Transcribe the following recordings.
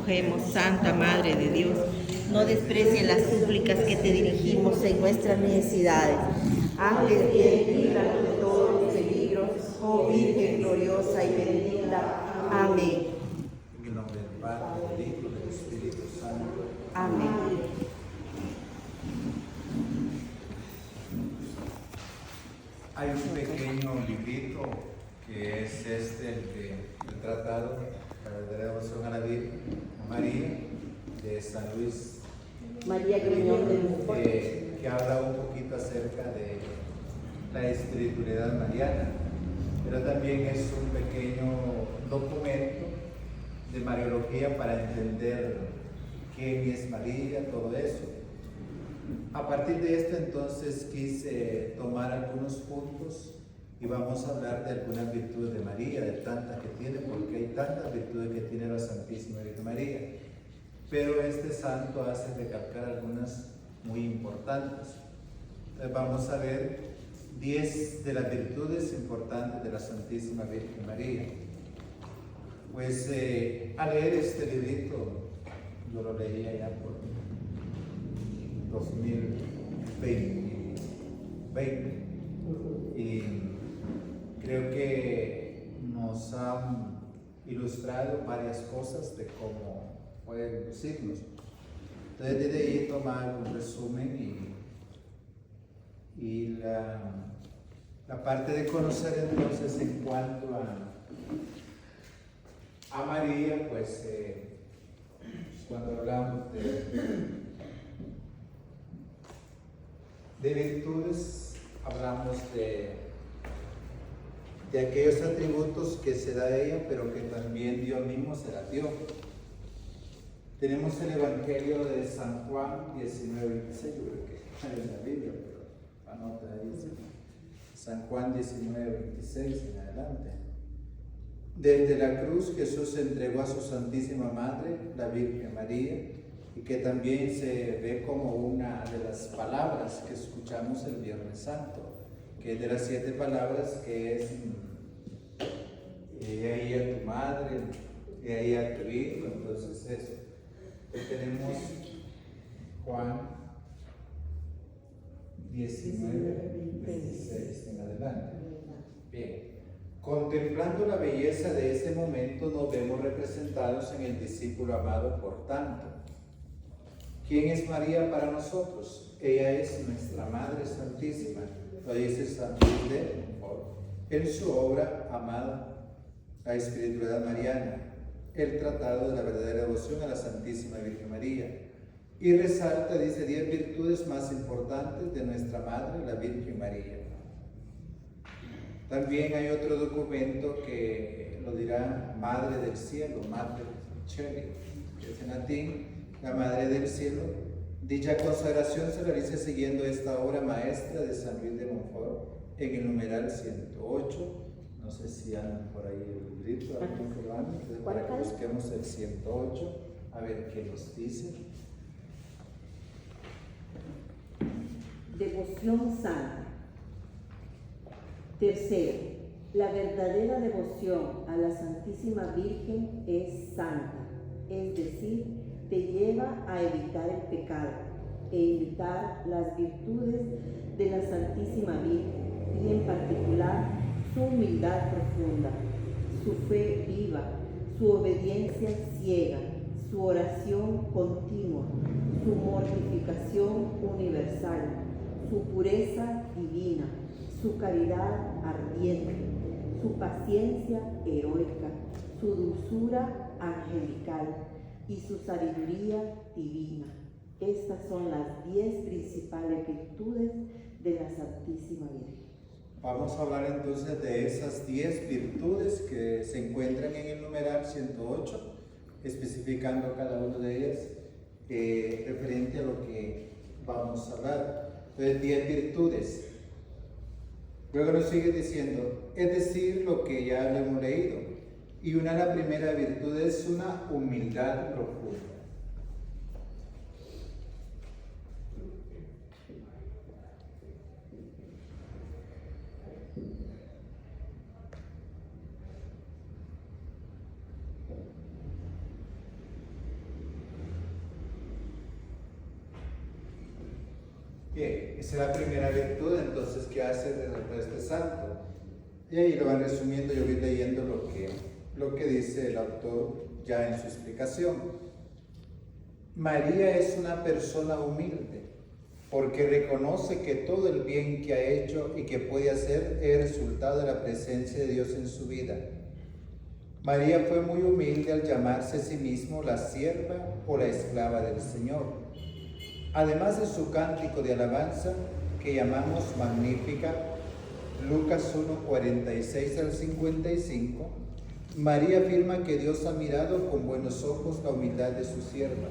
acogemos, Santa Madre de Dios. No desprecies las súplicas que te dirigimos en nuestras necesidades. Antes bien, líbranos de todos los peligros, oh Virgen gloriosa y bendita. Amén. En el nombre del Padre, del Hijo y del Espíritu Santo. Amén. Hay un pequeño librito que es el tratado para la devoción a la Virgen María de San Luis María Griñón de Montfort. que habla un poquito acerca de la espiritualidad mariana, pero también es un pequeño documento de Mariología para entender quién es María, todo eso. A partir de esto entonces quise tomar algunos puntos y vamos a hablar de algunas virtudes de María, de tantas que tiene, porque hay tantas virtudes que tiene la Santísima Virgen María. Pero este santo hace recalcar algunas muy importantes. Entonces vamos a ver 10 de las virtudes importantes de la Santísima Virgen María. Pues al leer este librito, yo lo leía ya por 2020 y creo que nos han ilustrado varias cosas de cómo pueden lucirnos. Entonces desde ahí tomar un resumen y la parte de conocer entonces en cuanto a María, pues cuando hablamos de virtudes, hablamos de aquellos atributos que se da a ella, pero que también Dios mismo se la dio. Tenemos el Evangelio de San Juan 19:26, yo creo que está en la Biblia, pero anota ahí, San Juan 19:26 en adelante. Desde la cruz Jesús se entregó a su Santísima Madre, la Virgen María, y que también se ve como una de las palabras que escuchamos el Viernes Santo, que es de las 7 palabras, que es he ahí a tu madre, he ahí a tu hijo. Entonces eso. Tenemos Juan 19:26 en adelante. Bien. Contemplando la belleza de ese momento, nos vemos representados en el discípulo amado por tanto. ¿Quién es María para nosotros? Ella es nuestra Madre Santísima, lo dice San Luis de Montfort en su obra amada, La Espiritualidad Mariana, el tratado de la verdadera devoción a la Santísima Virgen María, y resalta, dice, 10 virtudes más importantes de nuestra Madre, la Virgen María. También hay otro documento que lo dirá Madre del Cielo, Madre Celi, que es en latín, la Madre del Cielo. Dicha consagración se realiza siguiendo esta obra maestra de San Luis de Montfort en el numeral 108. No sé si andan por ahí el librito, para que busquemos el 108, a ver qué nos dice. Devoción santa. Tercero, la verdadera devoción a la Santísima Virgen es santa, es decir, te lleva a evitar el pecado e imitar las virtudes de la Santísima Virgen y en particular su humildad profunda, su fe viva, su obediencia ciega, su oración continua, su mortificación universal, su pureza divina, su caridad ardiente, su paciencia heroica, su dulzura angelical y su sabiduría divina. Estas son las 10 principales virtudes de la Santísima Virgen. Vamos a hablar entonces de esas 10 virtudes que se encuentran en el numeral 108, especificando cada una de ellas referente a lo que vamos a hablar. Entonces, 10 virtudes. Luego nos sigue diciendo, es decir, lo que ya lo hemos leído. Y la primera virtud es una humildad profunda. Bien, esa es la primera virtud, entonces, ¿qué hace de este santo? Y ahí lo van resumiendo, yo voy leyendo lo que dice el autor ya en su explicación. María es una persona humilde, porque reconoce que todo el bien que ha hecho y que puede hacer es resultado de la presencia de Dios en su vida. María fue muy humilde al llamarse a sí mismo la sierva o la esclava del Señor. Además de su cántico de alabanza, que llamamos Magnífica, Lucas 1, 46 al 55, María afirma que Dios ha mirado con buenos ojos la humildad de su sierva.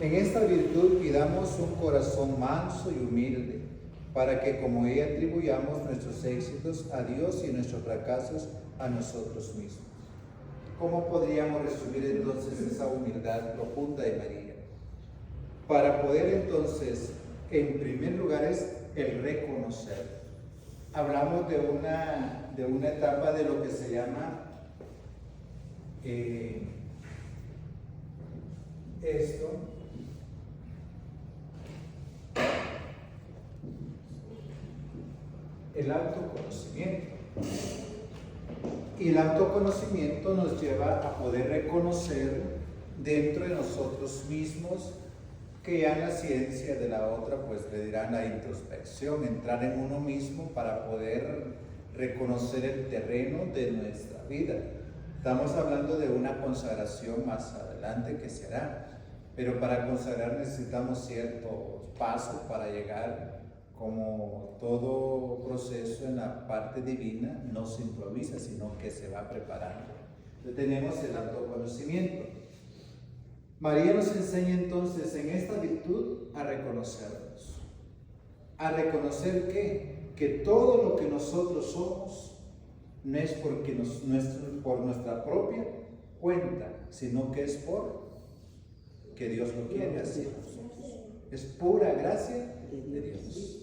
En esta virtud pidamos un corazón manso y humilde, para que como ella atribuyamos nuestros éxitos a Dios y nuestros fracasos a nosotros mismos. ¿Cómo podríamos resumir entonces esa humildad profunda de María? Para poder entonces, en primer lugar, es el reconocer. Hablamos de una etapa de lo que se llama el autoconocimiento. Y el autoconocimiento nos lleva a poder reconocer dentro de nosotros mismos, que ya en la ciencia de la otra pues le dirán la introspección, entrar en uno mismo para poder reconocer el terreno de nuestra vida. Estamos hablando de una consagración más adelante que se hará, pero para consagrar necesitamos ciertos pasos para llegar. Como todo proceso en la parte divina no se improvisa, sino que se va preparando. Entonces tenemos el autoconocimiento. María nos enseña entonces en esta virtud a reconocernos. ¿A reconocer qué? Que todo lo que nosotros somos no es porque por nuestra propia cuenta, sino que es por que Dios lo quiere así. Es pura gracia de Dios.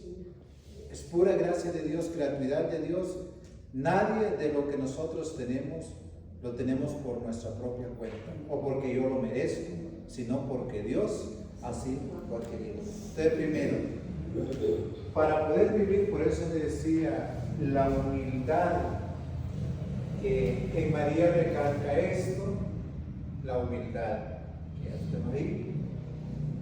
Es pura gracia de Dios, gratuidad de Dios. Nadie de lo que nosotros tenemos lo tenemos por nuestra propia cuenta o porque yo lo merezco, sino porque Dios así lo ha querido. Entonces, primero, para poder vivir, por eso le decía, la humildad, que en María recalca esto, la humildad.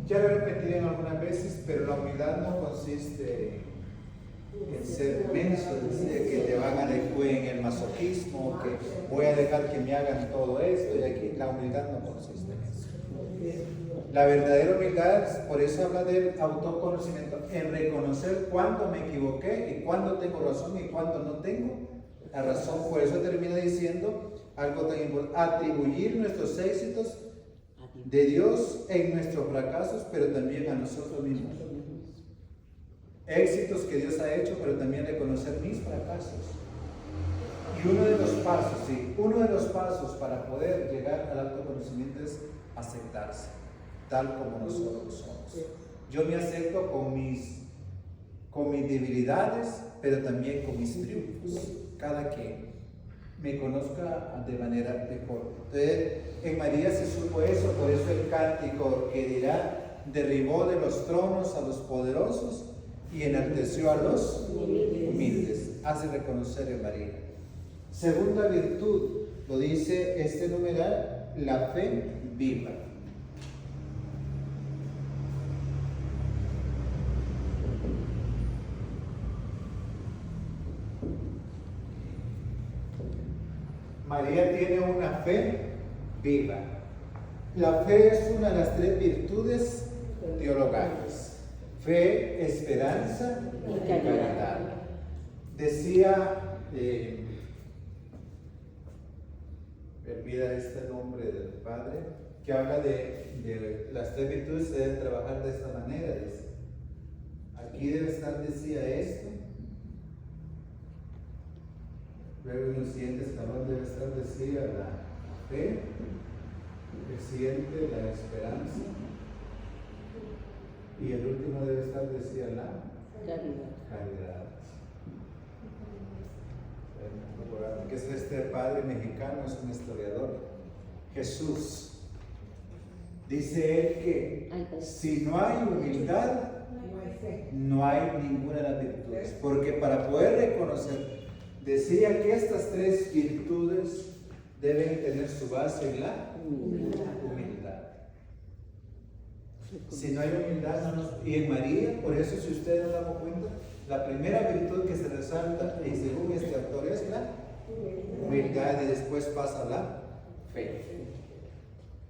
Ya lo he repetido en algunas veces, pero la humildad no consiste en ser menso, que te van a dejar en el masoquismo, que voy a dejar que me hagan todo esto, y aquí la humildad no consiste en eso. La verdadera humildad, por eso habla del autoconocimiento, en reconocer cuándo me equivoqué y cuándo tengo razón y cuándo no tengo la razón. Por eso termina diciendo algo tan importante: atribuir nuestros éxitos de Dios en nuestros fracasos, pero también a nosotros mismos. Éxitos que Dios ha hecho, pero también reconocer mis fracasos. Y uno de los pasos para poder llegar al autoconocimiento es aceptarse, tal como nosotros somos. Yo me acepto con mis debilidades, pero también con mis triunfos. Cada quien me conozca de manera mejor. Entonces, en María se supo eso, por eso el cántico que dirá: derribó de los tronos a los poderosos y enalteció a los humildes. Hace reconocer en María. Segunda virtud, lo dice este numeral, la fe viva. María tiene una fe viva. La fe es una de las tres virtudes teologales: fe, esperanza y caridad. Decía, olvida este nombre del Padre, que habla de las tres virtudes, se deben trabajar de esta manera. Dice, aquí debe estar, decía esto. Luego en los siguientes escalones debe estar, decía, la fe, el siguiente, la esperanza, y el último debe estar, decía, la caridad. Que es este padre mexicano, es un historiador, Jesús. Dice él que si no hay humildad, no hay ninguna de las virtudes. Porque para poder reconocer, decía que estas tres virtudes deben tener su base en la humildad. Si no hay humildad, no nos... Y en María, por eso si ustedes no dan cuenta, la primera virtud que se resalta, y según este autor, es la humildad, y después pasa la fe.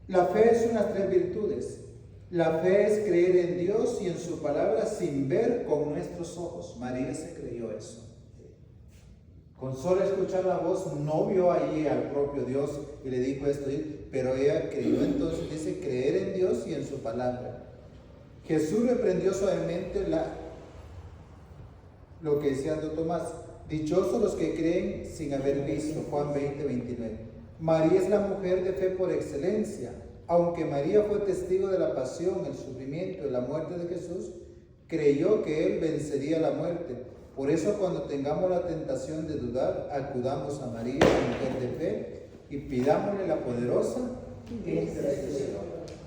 La fe es unas tres virtudes. La fe es creer en Dios y en su palabra sin ver con nuestros ojos. María se creyó eso. Con solo escuchar la voz, no vio allí al propio Dios y le dijo esto, pero ella creyó. Entonces dice creer en Dios y en su palabra. Jesús reprendió suavemente lo que decía Santo Tomás: dichosos los que creen sin haber visto. Juan 20:29. María es la mujer de fe por excelencia. Aunque María fue testigo de la pasión, el sufrimiento y la muerte de Jesús, creyó que Él vencería la muerte. Por eso, cuando tengamos la tentación de dudar, acudamos a María, la mujer de fe, y pidámosle la poderosa intercesión.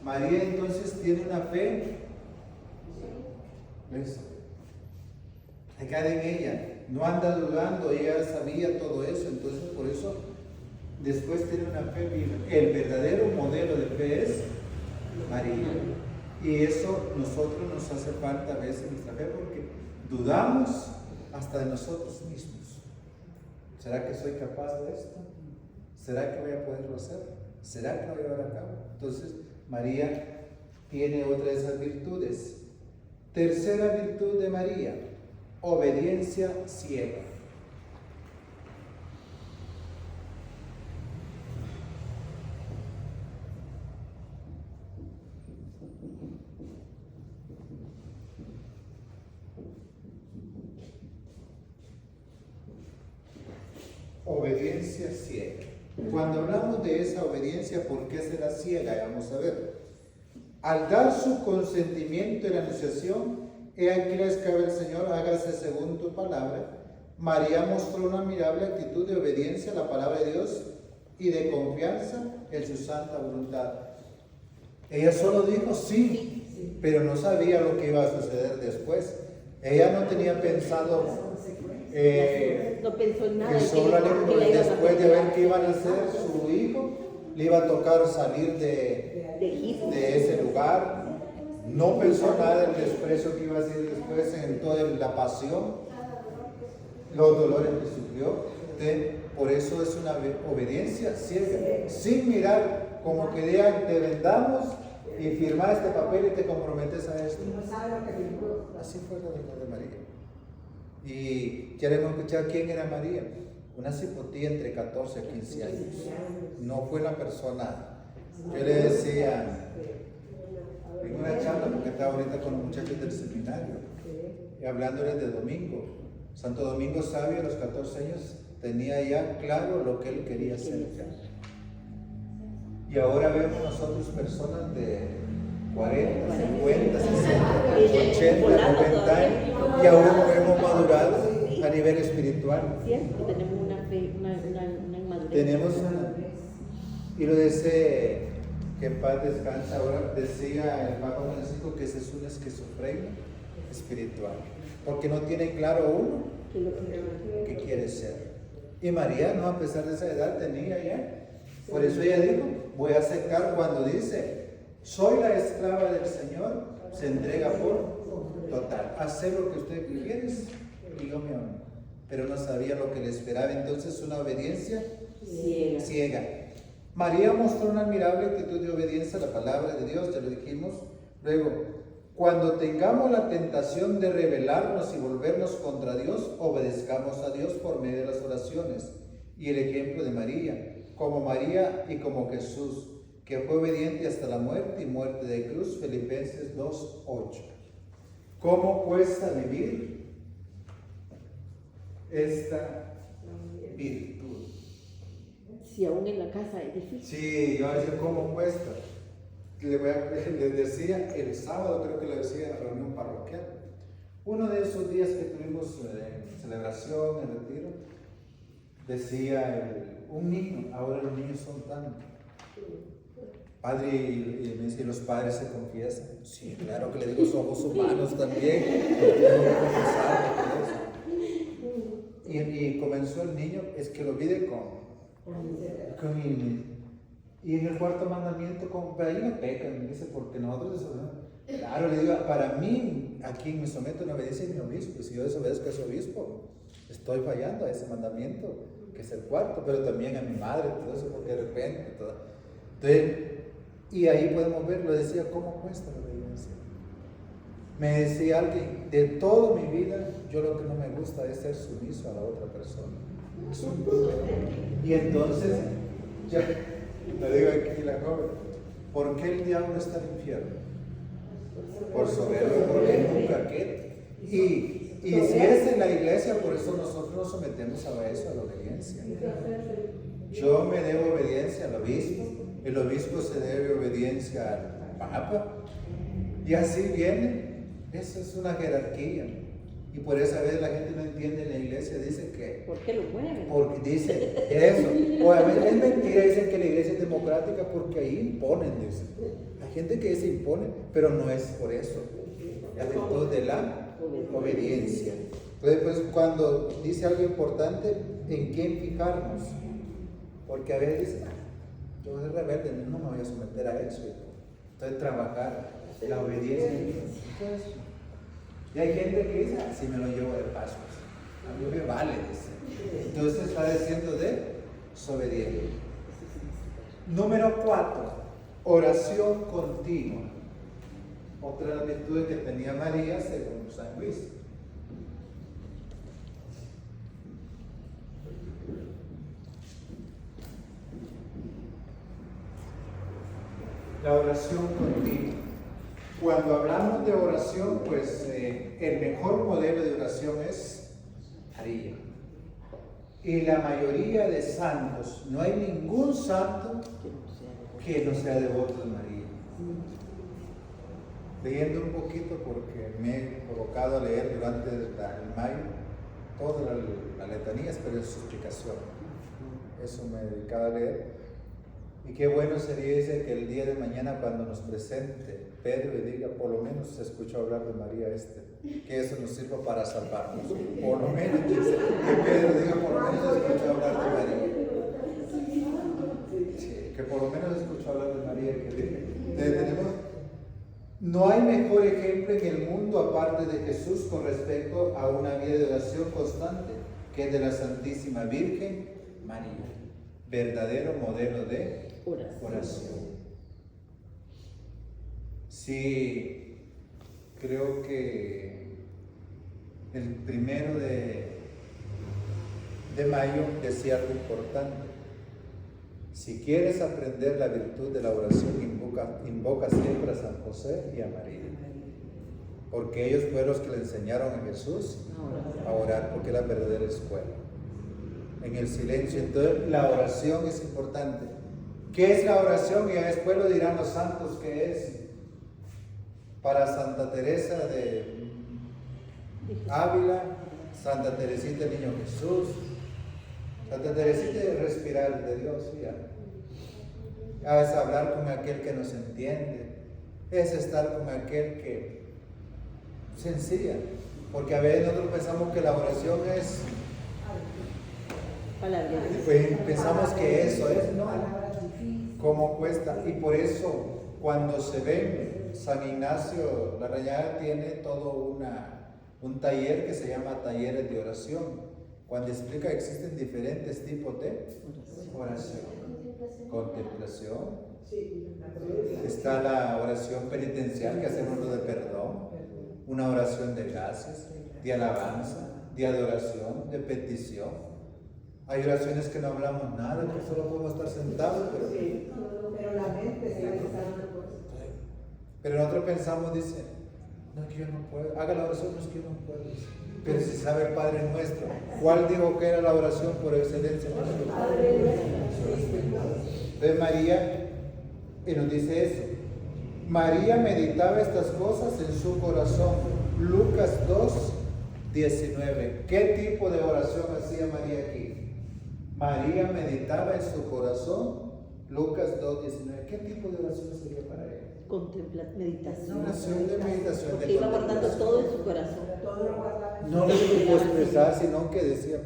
María entonces tiene una fe. ¿Ves? Queda en ella, no anda dudando, ella sabía todo eso, entonces por eso después tiene una fe viva. El verdadero modelo de fe es María. Y eso nosotros nos hace falta a veces nuestra fe, porque dudamos hasta de nosotros mismos. ¿Será que soy capaz de esto? ¿Será que voy a poderlo hacer? ¿Será que lo voy a llevar a cabo? Entonces María tiene otra de esas virtudes. Tercera virtud de María: obediencia ciega. Obediencia ciega. Cuando hablamos de esa obediencia, ¿por qué será ciega? Vamos a ver. Al dar su consentimiento en la anunciación, he aquí la esclava del Señor, hágase según tu palabra. María mostró una admirable actitud de obediencia a la palabra de Dios y de confianza en su santa voluntad. Ella solo dijo sí, pero no sabía lo que iba a suceder después. Ella no tenía pensado no pensó en nada. que solo después de ver que iban a hacer su hijo, le iba a tocar salir de ese lugar. No pensó nada del desprecio que iba a hacer después, en toda la pasión, los dolores que sufrió. Por eso es una obediencia ciega, sin mirar, como que digan: te vendamos y firmar este papel y te comprometes a esto. Así fue lo de María. Y queremos escuchar quién era María. Una cipotía entre 14 y 15 años. No fue la persona. Yo le decía en una charla, porque estaba ahorita con los muchachos del seminario, y hablándoles de Domingo. Santo Domingo Sabio, a los 14 años, tenía ya claro lo que él quería hacer. Y ahora vemos nosotros personas de 40, 50, 60, 80, 90 años, y aún no hemos madurado a nivel espiritual. Cierto, tenemos una fe, una inmadurez. Tenemos y lo dice, que en paz descansa ahora, decía el Papa Francisco que ese es una esquizofrenia espiritual, porque no tiene claro uno qué quiere ser. Y María, no, a pesar de esa edad, tenía ya. Por eso ella dijo: voy a aceptar. Cuando dice soy la esclava del Señor, se entrega por total. Hacer lo que usted quiere y yo me amo. Pero no sabía lo que le esperaba, entonces una obediencia ciega. María mostró una admirable actitud de obediencia a la palabra de Dios, ya lo dijimos. Luego, cuando tengamos la tentación de rebelarnos y volvernos contra Dios, obedezcamos a Dios por medio de las oraciones y el ejemplo de María, como María y como Jesús, que fue obediente hasta la muerte y muerte de cruz. Filipenses 2:8. ¿Cómo cuesta vivir esta virtud? Si aún en la casa es difícil. Sí, yo decía, ¿cómo cuesta? Les decía el sábado, creo que le decía en la reunión parroquial, uno de esos días que tuvimos celebración, el retiro, decía un niño, ahora los niños son tan padre, y me dice, ¿y los padres se confiesan? Sí, claro que le digo, somos humanos también. Tengo que confesar todo eso. Y comenzó el niño, es que lo pide con y en el cuarto mandamiento, pero ahí no pecan, me dice, porque nosotros desobedecemos. Claro, le digo, para mí, a quien me someto en obediencia es mi obispo, y si yo desobedezco a ese obispo, estoy fallando a ese mandamiento, que es el cuarto, pero también a mi madre, todo eso, porque de repente, todo. Entonces, y ahí podemos ver, lo decía, ¿cómo cuesta la obediencia? Me decía alguien, de toda mi vida, yo lo que no me gusta es ser sumiso a la otra persona. Es un problema. Y entonces, ya, le digo aquí la joven, ¿por qué el diablo está en el infierno? Por soberbio, porque nunca queda. Y si es en la iglesia, por eso nosotros nos sometemos a eso, a la obediencia. Yo me debo obediencia al obispo, el obispo se debe obediencia al papa, y así viene. Eso es una jerarquía. Y por eso a veces la gente no entiende en la iglesia, dice que... ¿Por qué lo mueven? Porque dice eso. O a veces es mentira, dicen que la iglesia es democrática porque ahí imponen, dicen. Hay gente que se impone, pero no es por eso. La virtud de la obediencia. Entonces, pues, cuando dice algo importante, ¿en quién fijarnos? Porque a veces dicen, yo soy rebelde, no me voy a someter a eso. Entonces, trabajar la obediencia. Y hay gente que dice, si me lo llevo de paso, a mí me vale, dice. Entonces está diciendo de desobediencia. Número 4, oración continua. Otra de las virtudes que tenía María según San Luis. La oración continua. Cuando hablamos de oración, pues el mejor modelo de oración es María. Y la mayoría de santos, no hay ningún santo que no sea devoto de María. Leyendo un poquito, porque me he provocado a leer durante el mayo toda la letanía, pero es su explicación. Eso me he dedicado a leer. Y qué bueno sería ese que el día de mañana, cuando nos presente Pedro y diga, por lo menos se escuchó hablar de María que eso nos sirva para salvarnos. Por lo menos, dice, que Pedro diga, por lo menos se escuchó hablar de María. Sí, que por lo menos se escuchó hablar de María. No hay mejor ejemplo en el mundo aparte de Jesús con respecto a una vida de oración constante que el de la Santísima Virgen María. Verdadero modelo de oración. Sí, creo que el 1 de mayo decía algo importante. Si quieres aprender la virtud de la oración, invoca siempre a San José y a María. Porque ellos fueron los que le enseñaron a Jesús a orar, porque es la verdadera escuela. En el silencio. Entonces la oración es importante. ¿Qué es la oración? Y después lo dirán los santos que es. Para Santa Teresa de Ávila, Santa Teresita del Niño Jesús, Santa Teresita de respirar de Dios, ya. Es hablar con aquel que nos entiende, es estar con aquel que sencilla, porque a veces nosotros pensamos que la oración es pues pensamos que eso es, no, cómo cuesta. Y por eso cuando se ve, San Ignacio la Rañada tiene todo un taller que se llama talleres de oración, cuando explica que existen diferentes tipos de oración. Contemplación, está la oración penitencial que hacemos lo de perdón, una oración de gracias, de alabanza, de adoración, de petición. Hay oraciones que no hablamos nada, que solo podemos estar sentados, pero la mente está pensando. Pero nosotros pensamos, dice, no, que yo no puedo, haga la oración, no es que yo no puedo. Pero si sabe el Padre Nuestro, ¿cuál dijo que era la oración por excelencia? Entonces María, y nos dice eso, María meditaba estas cosas en su corazón. Lucas 2:19. ¿Qué tipo de oración hacía María aquí? María meditaba en su corazón Lucas 2:19. ¿Qué tipo de oración sería para él? Meditación. Oración de meditación. Porque iba guardando todo en su corazón. Todo lo guardaba. No le supo expresar, sino que decía,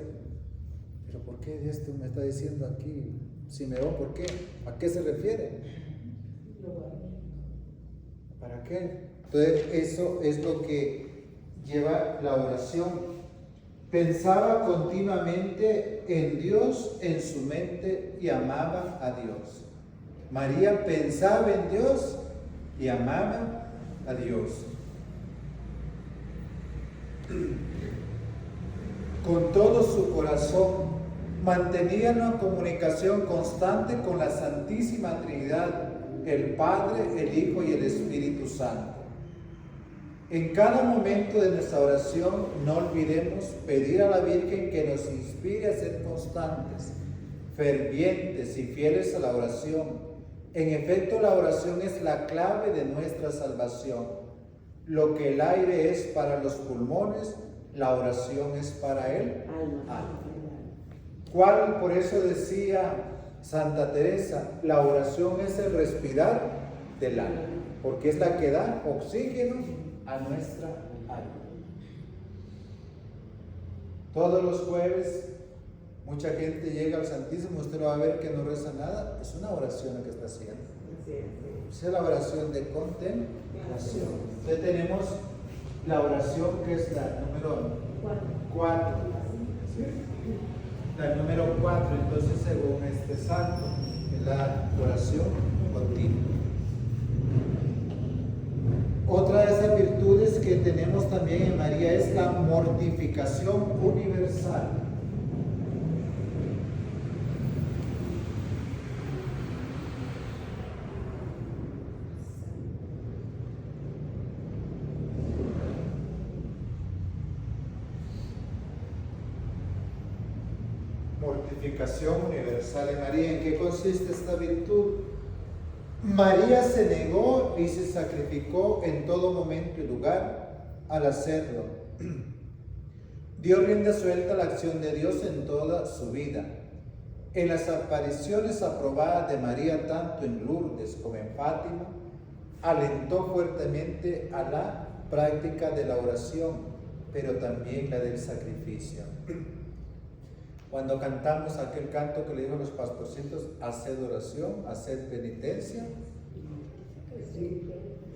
pero ¿por qué esto me está diciendo aquí? Simeón, ¿por qué? ¿A qué se refiere? ¿Para qué? Entonces eso es lo que lleva la oración. Pensaba continuamente en Dios en su mente y amaba a Dios. María pensaba en Dios y amaba a Dios. Con todo su corazón mantenía una comunicación constante con la Santísima Trinidad, el Padre, el Hijo y el Espíritu Santo. En cada momento de nuestra oración no olvidemos pedir a la Virgen que nos inspire a ser constantes, fervientes y fieles a la oración. En efecto, la oración es la clave de nuestra salvación. Lo que el aire es para los pulmones, la oración es para el alma. ¿Cuál? Por eso decía Santa Teresa, la oración es el respirar del alma, porque es la que da oxígeno a nuestra alma. Todos los jueves mucha gente llega al Santísimo, usted lo va a ver que no reza nada, es una oración la que está haciendo. Es la oración de contemplación. Entonces tenemos la oración que es la número 4. La número 4, entonces según este santo, es la oración continua. Otra de esas virtudes que tenemos también en María es la mortificación universal. Mortificación universal en María. ¿En qué consiste esta virtud? María se negó y se sacrificó en todo momento y lugar al hacerlo. Dio rienda suelta a la acción de Dios en toda su vida. En las apariciones aprobadas de María, tanto en Lourdes como en Fátima, alentó fuertemente a la práctica de la oración, pero también la del sacrificio. Cuando cantamos aquel canto que le dijo a los pastorcitos, haced oración, haced penitencia.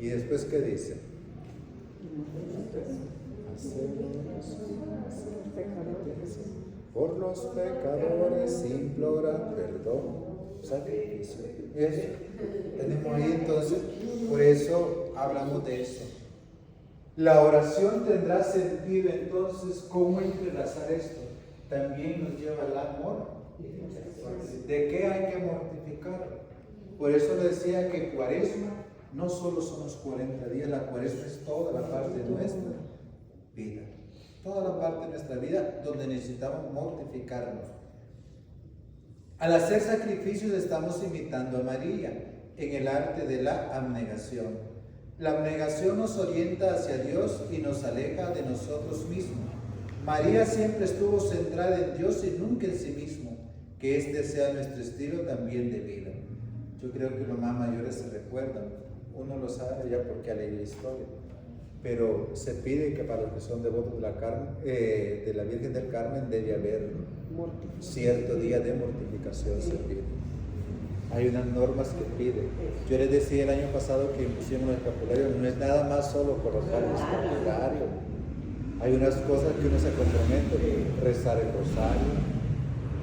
Y después, ¿qué dice? Haced oración, haced penitencia. Por los pecadores implora perdón, sacrificio. Eso tenemos ahí entonces, por eso hablamos de eso. La oración tendrá sentido entonces, ¿cómo entrelazar esto? También nos lleva al amor. ¿De qué hay que mortificar? Por eso decía que Cuaresma no solo son los 40 días, la Cuaresma es toda la parte de nuestra vida. Toda la parte de nuestra vida donde necesitamos mortificarnos. Al hacer sacrificios estamos imitando a María en el arte de la abnegación. La abnegación nos orienta hacia Dios y nos aleja de nosotros mismos. María siempre estuvo centrada en Dios y nunca en sí mismo, que este sea nuestro estilo también de vida. Yo creo que los más mayores se recuerdan, uno lo sabe ya porque ha leído historia, pero se pide que para los que son devotos de la Virgen del Carmen debe haber cierto día de mortificación, se pide. Hay unas normas que piden. Yo les decía el año pasado que pusimos el escapulario, no es nada más solo colocar el escapulario. Hay unas cosas que uno se compromete, rezar el rosario.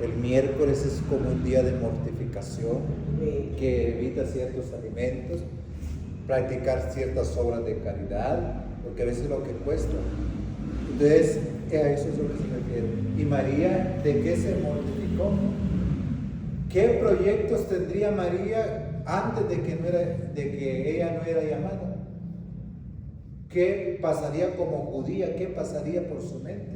El miércoles es como un día de mortificación que evita ciertos alimentos, practicar ciertas obras de caridad, porque a veces es lo que cuesta. Entonces, a eso es lo que se refiere. ¿Y María de qué se mortificó? ¿Qué proyectos tendría María antes de que ella no era llamada? ¿Qué pasaría como judía? ¿Qué pasaría por su mente?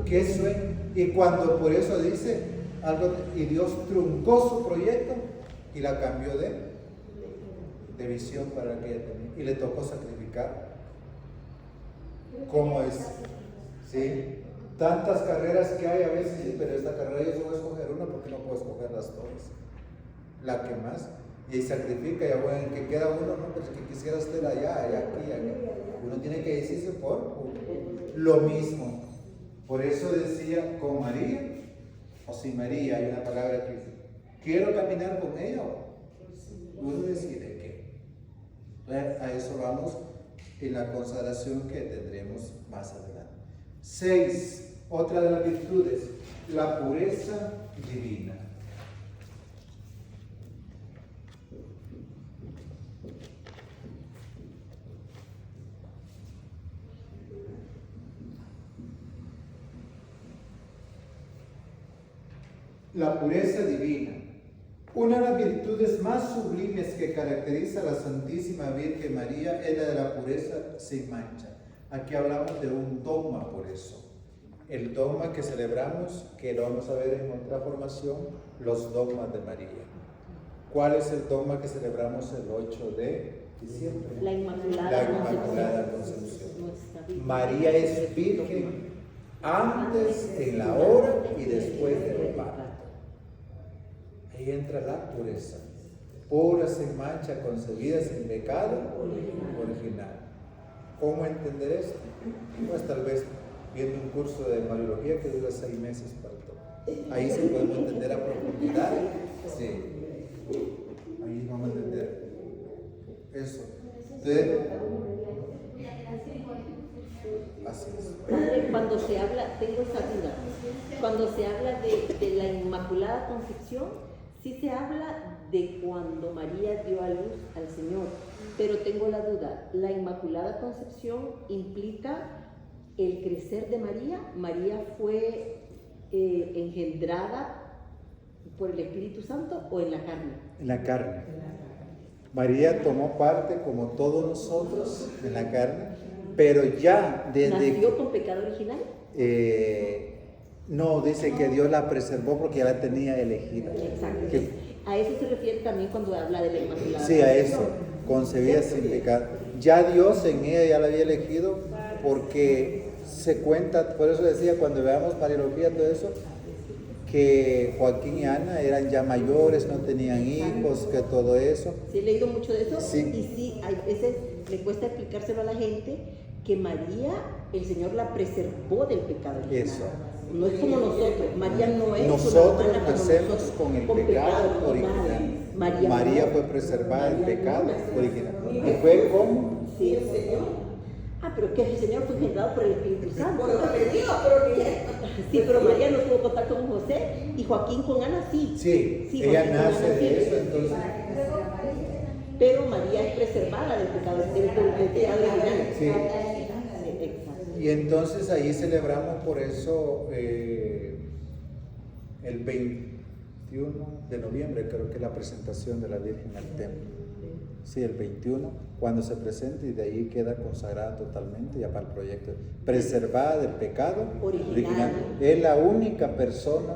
¿Qué sueño? Y cuando por eso dice algo, y Dios truncó su proyecto y la cambió de visión para que ella tenía, y le tocó sacrificar. ¿Cómo es? ¿Sí? Tantas carreras que hay a veces, pero esta carrera yo solo voy a escoger una porque no puedo escogerlas todas. la que más, y sacrifica, ya bueno, que queda uno, no, pues que quisiera estar allá, aquí. Uno tiene que decirse por uno. Lo mismo, por eso decía con María o sin María, hay una palabra que dice, quiero caminar con ella, uno decide qué. A eso vamos en la consagración que tendremos más adelante. 6. Otra de las virtudes, la pureza divina. La pureza divina. Una de las virtudes más sublimes que caracteriza a la Santísima Virgen María es la de la pureza sin mancha. Aquí hablamos de un dogma por eso. El dogma que celebramos, que lo vamos a ver en otra formación, los dogmas de María. ¿Cuál es el dogma que celebramos el 8 de diciembre? La Inmaculada Concepción. María es virgen antes, en la hora y después del parto. Ahí entra la pureza. Pura, sin mancha, concebida sin pecado, original. ¿Cómo entender esto? Pues tal vez viendo un curso de Mariología que dura 6 meses para todo. Ahí se puede entender a profundidad. Sí. Ahí vamos a entender eso. Entonces, así es. Padre, cuando se habla, tengo esa duda, cuando se habla de la Inmaculada Concepción, sí se habla de cuando María dio a luz al Señor, pero tengo la duda, ¿la Inmaculada Concepción implica el crecer de María? ¿María fue engendrada por el Espíritu Santo o en la carne? En la carne. María tomó parte como todos nosotros en la carne, pero ya desde... ¿Nació con pecado original? No, dice que Dios la preservó porque ya la tenía elegida. Exacto. Que, a eso se refiere también cuando habla de la Inmaculada. Sí, a eso, concebida sin pecado. Ya Dios en ella ya la había elegido porque se cuenta, por eso decía cuando veamos Mariología, todo eso, que Joaquín y Ana eran ya mayores, no tenían hijos, que todo eso. Sí, he leído mucho de eso. Sí. Y sí, hay veces le cuesta explicárselo a la gente que María, el Señor la preservó del pecado original. Eso. No es como nosotros. María no es Nosotros una hermana como nacemos nosotros, con el pecado original. María no. fue preservada del María pecado no. original. ¿Y fue como? Sí, el Señor. Pero que el Señor fue engendrado por el Espíritu Santo. Sí, pero María no tuvo contacto con José y Joaquín con Ana sí. Sí, ella Joaquín con nace Ana, de sí. eso, entonces. Pero María es preservada del pecado original. Sí. Exacto. Y entonces ahí celebramos por eso el 21 de noviembre, creo que es la presentación de la Virgen al templo. Sí, el 21, cuando se presenta y de ahí queda consagrada totalmente ya para el proyecto. Preservada del pecado original. Es la única persona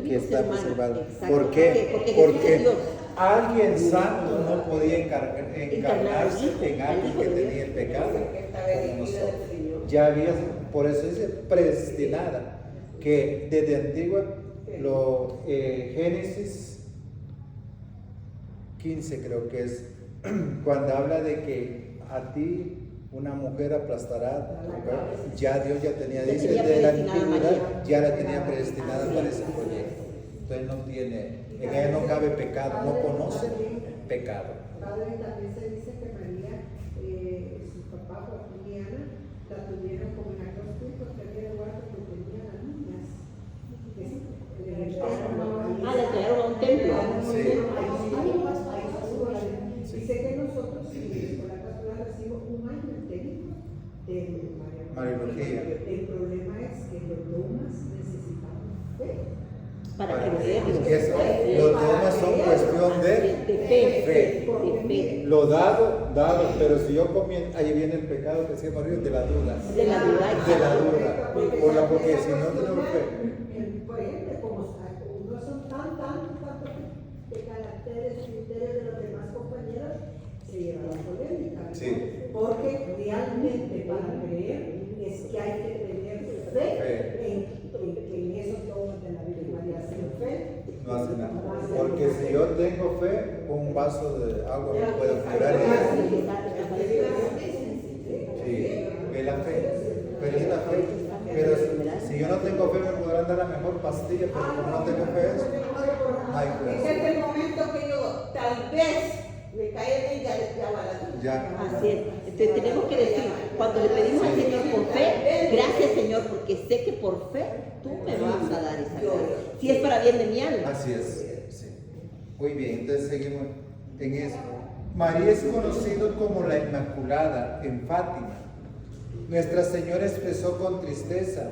que está preservada. ¿Por qué? Porque alguien santo no podía encarnarse en alguien que tenía el pecado como nosotros. Ya había, por eso dice predestinada, que desde antigua, Génesis 15 creo que es, cuando habla de que a ti una mujer aplastará, ya Dios ya tenía, dice, desde la antigüedad ya la tenía predestinada para ese proyecto. Entonces no tiene, en ella no cabe pecado, no conoce pecado. Padre, también se dice que María, su papá Joaquín y Ana, la tuvieron como en aquellos tiempos que había lugar donde tenían a niñas. La trajeron a un templo. Dice que nosotros, por la casualidad, recibimos un año enterito de Mariología. El problema es que los dogmas necesitamos fe. Para creerlo. Los dogmas son cuestión de fe. Lo dado, pero si yo comienzo, ahí viene el pecado que decía María, de la duda. De la duda. Porque si no tenemos fe. Por ejemplo, como no son tantos de caracteres, criterios de los demás compañeros, se lleva la polémica. Sí. Porque realmente para creer es que hay que tener fe en esos dogmas de la Virgen María. Sin fe No hace nada. Porque si yo tengo fe, un vaso de agua me puede curar. Sí, es la fe. Pero es la fe. Pero si yo no tengo fe, me podrán dar la mejor pastilla, pero como no tengo fe, ay, pues. Ese es el momento que yo tal vez me cae bien, ya va la vida. Ya. Así es. Entonces tenemos que decir, cuando le pedimos al Señor por fe, gracias Señor, porque sé que por fe tú me vas a dar esa gracia. Si es para bien de mi alma. Así es. Sí. Muy bien, entonces seguimos en eso. María es conocido como la Inmaculada en Fátima. Nuestra Señora expresó con tristeza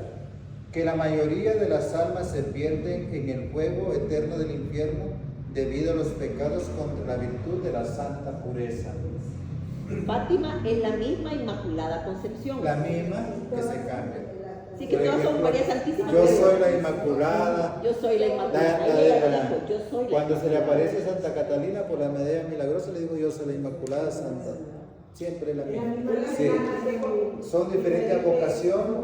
que la mayoría de las almas se pierden en el fuego eterno del infierno debido a los pecados contra la virtud de la santa pureza. Fátima es la misma Inmaculada Concepción. La misma que se cambia. Sí, que Por todas son ejemplo, María Santísima. yo soy la Inmaculada. Yo soy la Inmaculada. Ella dijo, yo soy la Cuando se le Inmaculada. aparece Santa Catalina por la medalla milagrosa, le digo yo soy la Inmaculada Santa. Siempre es la misma. Sí. Son diferentes vocaciones.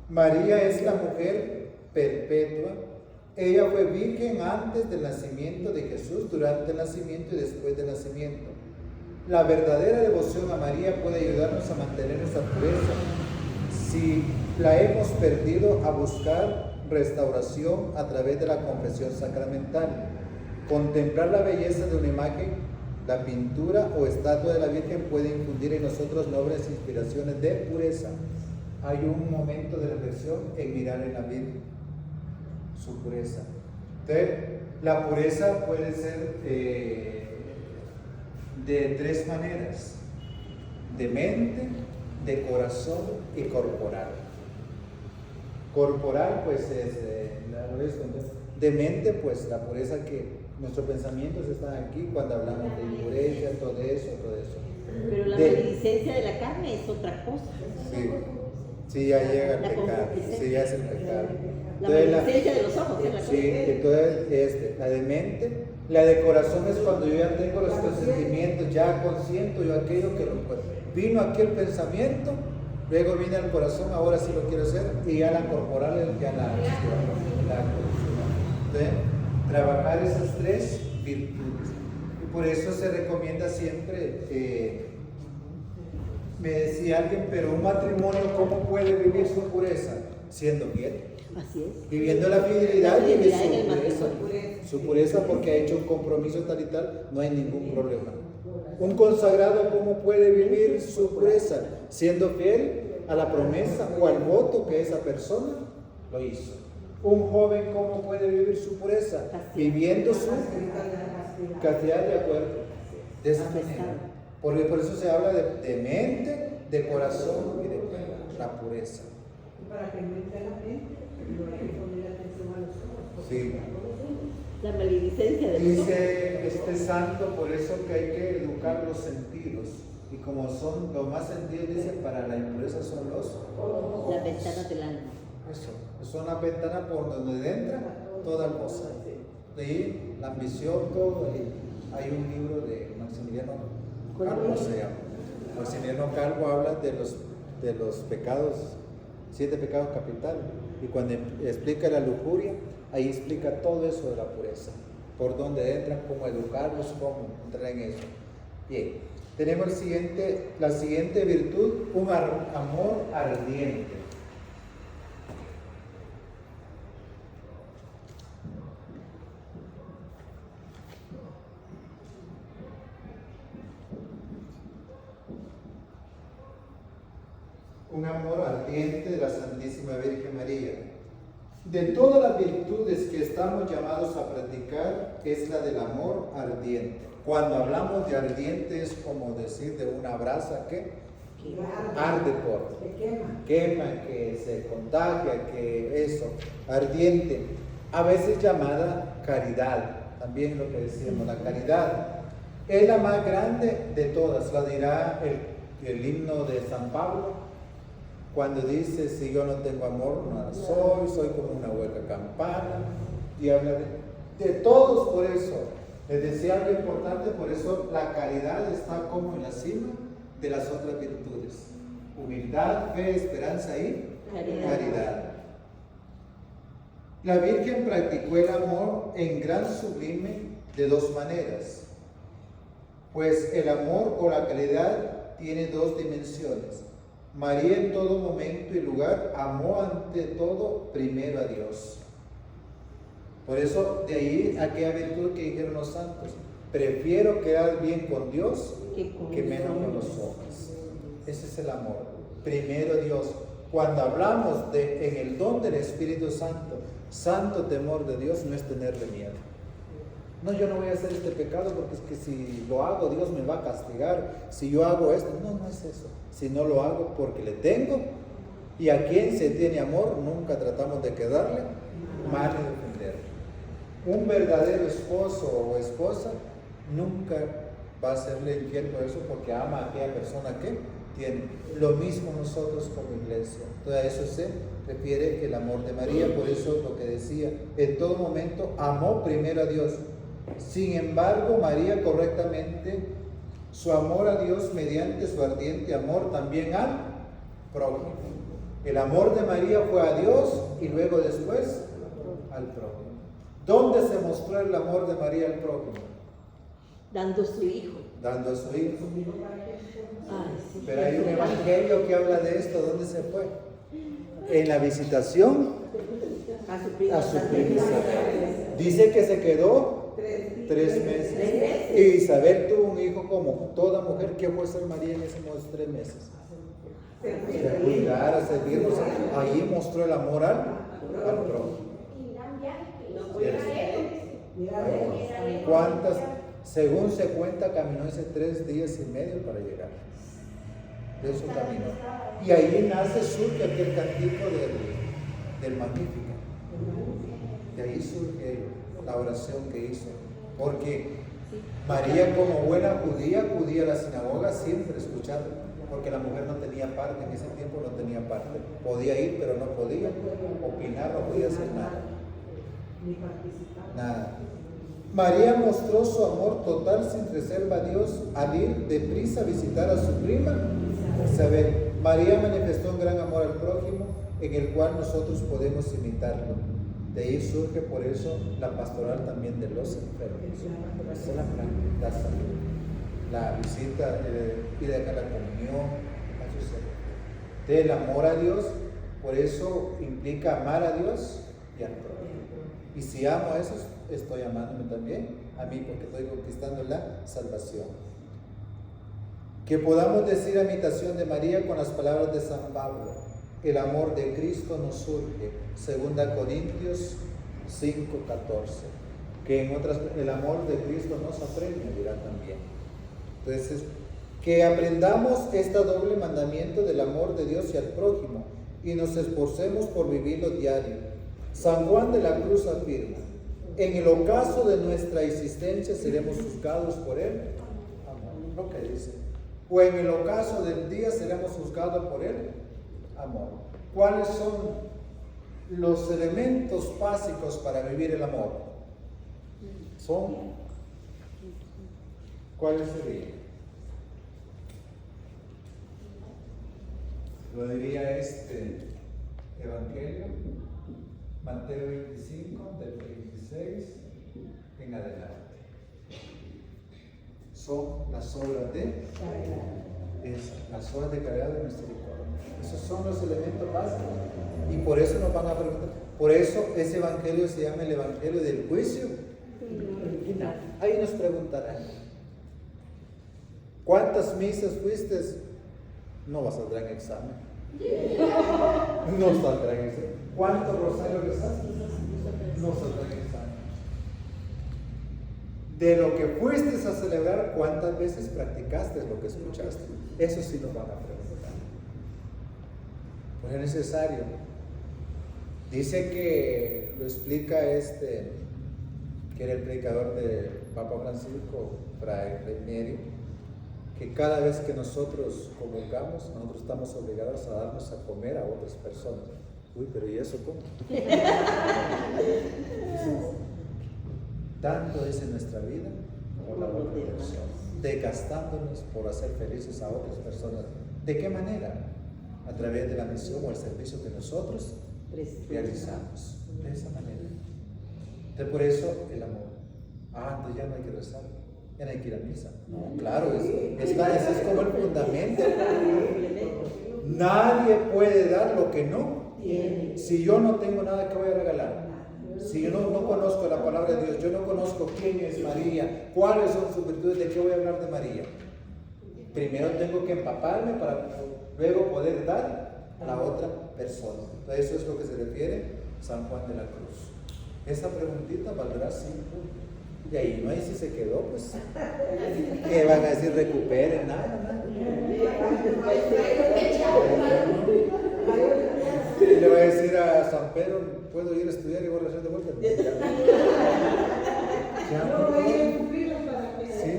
María es la mujer perpetua. Ella fue virgen antes del nacimiento de Jesús, durante el nacimiento y después del nacimiento. La verdadera devoción a María puede ayudarnos a mantener nuestra pureza. Si la hemos perdido, a buscar restauración a través de la confesión sacramental. Contemplar la belleza de una imagen, la pintura o estatua de la Virgen puede infundir en nosotros nobles inspiraciones de pureza. Hay un momento de reflexión en mirar en la Virgen su pureza. Entonces, la pureza puede ser de tres maneras: de mente, de corazón y corporal. Corporal, pues de mente, pues la pureza que nuestros pensamientos están aquí cuando hablamos de impureza, todo eso. Pero la maledicencia de la carne es otra cosa. Sí, sí, ya llega el La pecado, concupiscencia. sí, ya es el pecado. La maledicencia de los ojos es la cosa. Sí, entonces la de mente, la de corazón es cuando yo ya tengo los sentimientos, ya consiento yo aquello que vino aquí el pensamiento, luego viene al corazón, ahora sí lo quiero hacer, y ya la corporal es ya la entonces, trabajar esas tres virtudes. Y por eso se recomienda siempre, me decía alguien, pero un matrimonio, ¿cómo puede vivir su pureza? Siendo fiel. Así es. Viviendo la fidelidad y en el su matrimonio. su pureza porque ha hecho un compromiso tal y tal, no hay ningún problema. Un consagrado, ¿cómo puede vivir su pureza? Siendo fiel a la promesa o al voto que esa persona lo hizo. Un joven, ¿cómo puede vivir su pureza? Viviendo su castidad de acuerdo. De esa manera. Por eso se habla de mente, de corazón y de la pureza. Para que no entre la mente, no hay que poner atención a los ojos. Sí. La maledicencia de los ojos. Dice este santo, por eso que hay que educar los sentidos. Y como son los más sentidos, dice, para la impureza son los ojos. Las ventanas del alma. Eso, son las ventanas por donde entra toda cosa. Y la ambición, todo. Hay un libro de Maximiliano Calvo, se llama. Maximiliano Calvo habla de los pecados, 7 pecados capitales. Y cuando explica la lujuria, ahí explica todo eso de la pureza. Por dónde entran, cómo educarlos, cómo entrar en eso. Bien, tenemos la siguiente virtud, un amor ardiente. Un amor ardiente de la Santísima Virgen María. De todas las virtudes que estamos llamados a practicar, es la del amor ardiente. Cuando hablamos de ardiente es como decir de una brasa que arde por, quema, que se contagia, que eso, ardiente. A veces llamada caridad, también lo que decíamos, la caridad. Es la más grande de todas, la dirá el himno de San Pablo. Cuando dice, si yo no tengo amor, nada soy como una hueca campana, y habla de todos. Por eso, les decía algo importante, por eso la caridad está como en la cima de las otras virtudes: humildad, fe, esperanza y caridad. La Virgen practicó el amor en gran sublime de dos maneras, pues el amor o la caridad tiene dos dimensiones. María en todo momento y lugar amó ante todo primero a Dios. Por eso de ahí aquella virtud que dijeron los santos: prefiero quedar bien con Dios que menos con los hombres. Ese es el amor. Primero Dios. Cuando hablamos en el don del Espíritu Santo, santo temor de Dios no es tenerle miedo. No, yo no voy a hacer este pecado porque es que si lo hago Dios me va a castigar. Si yo hago esto, no es eso. Si no lo hago porque le tengo, y a quien se tiene amor nunca tratamos de quedarle mal y defenderle. Un verdadero esposo o esposa nunca va a serle infiel por eso, porque ama a aquella persona que tiene. Lo mismo nosotros como iglesia. Entonces a eso se refiere el amor de María. Por eso lo que decía, en todo momento amó primero a Dios. Sin embargo, María correctamente su amor a Dios mediante su ardiente amor también al prójimo. El amor de María fue a Dios y luego después al prójimo. ¿Dónde se mostró el amor de María al prójimo? Dando su hijo. Dando a su hijo. Ay, sí. Pero hay un evangelio que habla de esto. ¿Dónde se fue? En la visitación a su prima Isabel. Dice que se quedó 3 meses. Y Isabel tuvo un hijo como toda mujer. ¿Qué fue ser María en esos 3 meses? Cuidar, a servirnos. Ahí mostró el amor al prójimo. ¿Cuántas? Según se cuenta, caminó ese 3 días y medio para llegar. De eso caminó. Y ahí surge aquel cantico del Magnífico. De ahí surge la oración que hizo. Porque María, como buena judía, acudía a la sinagoga siempre a escuchar. Porque la mujer no tenía parte, en ese tiempo no tenía parte. Podía ir, pero no podía opinar, no podía hacer nada. Nada. María mostró su amor total sin reserva a Dios al ir deprisa a visitar a su prima Isabel. María manifestó un gran amor al prójimo en el cual nosotros podemos imitarlo. De ahí surge por eso la pastoral también de los enfermos. Esa es la práctica salud. La visita, ir a la comunión, del amor a Dios. Por eso implica amar a Dios y al prójimo. Y si amo a esos, estoy amándome también a mí, porque estoy conquistando la salvación. Que podamos decir a imitación de María con las palabras de San Pablo: el amor de Cristo nos surge, 2 Corintios 5:14. Que en otras, el amor de Cristo nos apremia, dirá también. Entonces, que aprendamos este doble mandamiento del amor de Dios y al prójimo, y nos esforcemos por vivirlo diario. San Juan de la Cruz afirma: en el ocaso de nuestra existencia seremos juzgados por el amor. Lo que dice. O en el ocaso del día seremos juzgados por el amor. ¿Cuáles son los elementos básicos para vivir el amor? ¿Cuáles serían? Lo diría este evangelio, Mateo 25, del 26 en adelante. Son las obras de caridad y misericordia. Esos son los elementos básicos. Y por eso nos van a preguntar. Por eso ese evangelio se llama el evangelio del juicio final. Ahí nos preguntarán: ¿cuántas misas fuiste? No vas a saldrá en examen. No saldrá en examen. ¿Cuántos rosarios rezaste? No saldrá en examen. De lo que fuiste a celebrar, ¿cuántas veces practicaste lo que escuchaste? Eso sí nos van a preguntar. Pues es necesario. Dice que lo explica que era el predicador del Papa Francisco, Fray Remedio, que cada vez que nosotros comulgamos, nosotros estamos obligados a darnos a comer a otras personas. Uy, pero ¿y eso cómo? Tanto es en nuestra vida por la otra persona, desgastándonos por hacer felices a otras personas. ¿De qué manera? A través de la misión o el servicio que nosotros realizamos. De esa manera. Entonces, por eso el amor. Entonces ya no hay que rezar, ya no hay que ir a misa. No, claro, ese es como el fundamento. Nadie puede dar lo que no Tiene. Si yo no tengo nada que voy a regalar, si yo no conozco la palabra de Dios, yo no conozco quién es María, cuáles son sus virtudes, ¿de qué voy a hablar de María? Primero tengo que empaparme para luego poder dar a la otra persona. Entonces eso es lo que se refiere San Juan de la Cruz. Esa preguntita valdrá 5 puntos. Y ahí no hay si se quedó, pues. ¿Qué van a decir? Recuperen, nada. Y le va a decir a San Pedro, ¿puedo ir a estudiar y volver a hacer de vuelta? Sí,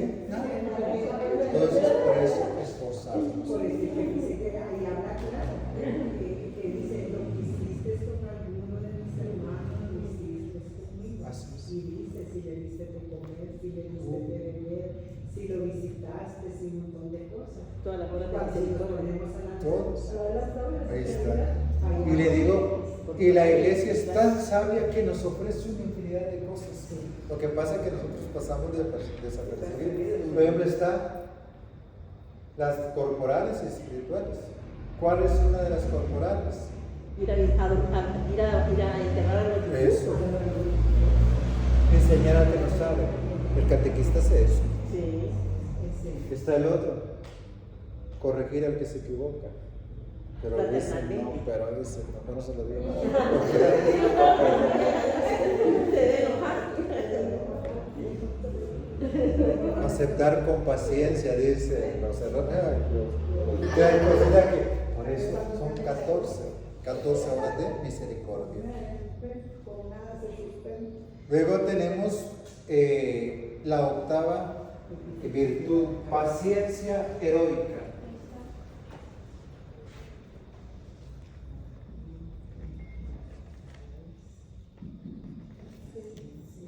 entonces por eso esforzarnos. Por eso que dice que ahí habla claro, que dice, lo que hiciste con alguno de mis hermanos, lo hiciste conmigo. Así es. Y dice, si le diste de comer, si le diste de beber, si lo visitaste, si un montón de cosas. Todas las obras de Cuando nos misericordia. ponemos a la Todas. todas las obras de Ahí está. caridad, Y le digo, y la iglesia es tan sabia que nos ofrece una infinidad de cosas. Lo que pasa es que nosotros pasamos desapercibidos. Por ejemplo, está las corporales y espirituales. ¿Cuál es una de las corporales? Ir a enterrar a los Eso. Enseñar al que no sabe. El catequista hace eso. Sí. Está el otro. Corregir al que se equivoca. Pero a veces no, mejor no se lo digo. Aceptar con paciencia, dice los errores. Por eso son 14 horas de misericordia. Luego tenemos la octava virtud, paciencia heroica.